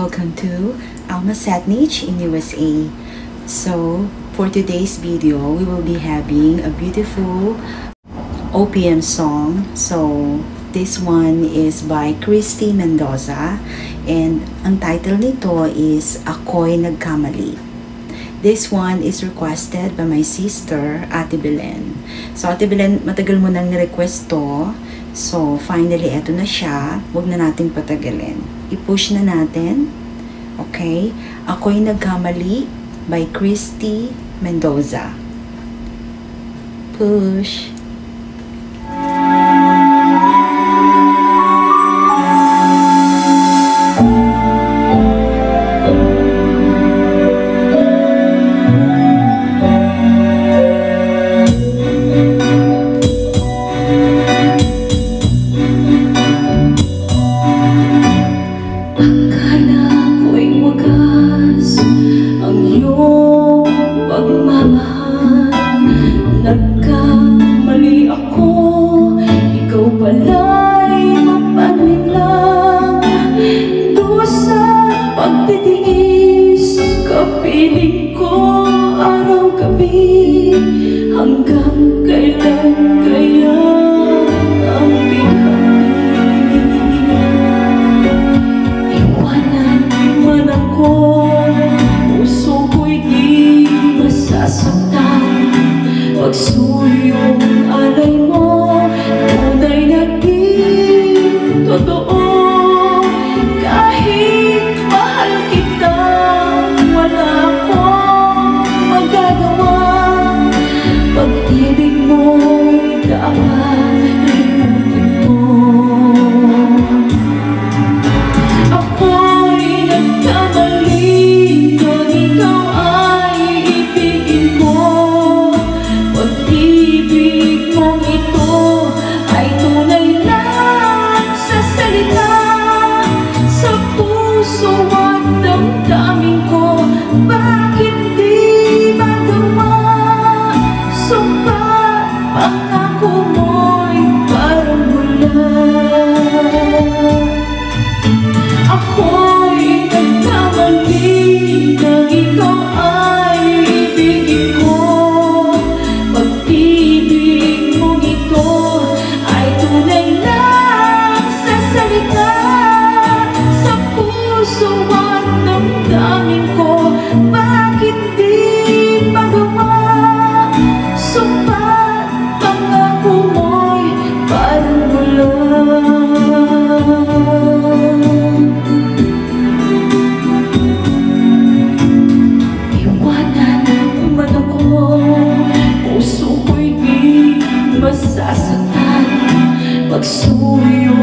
Welcome to Alma Satnich in USA. So, for today's video, we will be having a beautiful OPM song. So, this one is by Christy Mendoza and ang title nito is Ako'y Nagkamali. This one is requested by my sister, Ate Belen. So, Ate Belen, matagal mo nang ni-request to. So, finally, eto na siya. Huwag na natin patagalin. I-push na natin. Okay? Ako'y Nagkamali by Christy Mendoza. Push. Nagkamali ako, ikaw pala'y mapanlinlang. Dusa pagtitiis, kapiling ko araw-gabi. Hanggang kailan kaya ang binati? Iwanan man ako, puso ko'y di masasaktan. Pagsuyong alay mo, tunay na di totoo. Kahit mahal kita, wala akong magagawa. Pag-ibig mo'y dapat limutin mo. Ako'y nagkamali nang ikaw ay ibigin ko. Pag-ibig mong ito ay tunay lang sa salita. Sa puso at damdamin ko, bakit di magawa? Sumpah pangako mo'y parang bulan. Ako'y nagkamali nang ikaw ay ibigin ko. Pag-ibig mong ito ay tunay lang sa salita. Sa puso at damdamin ko, bakit di magawa? Sumpah pangako mo'y parang bulan. Iwanan man ako, puso ko'y di masasaktan. Pagsuyo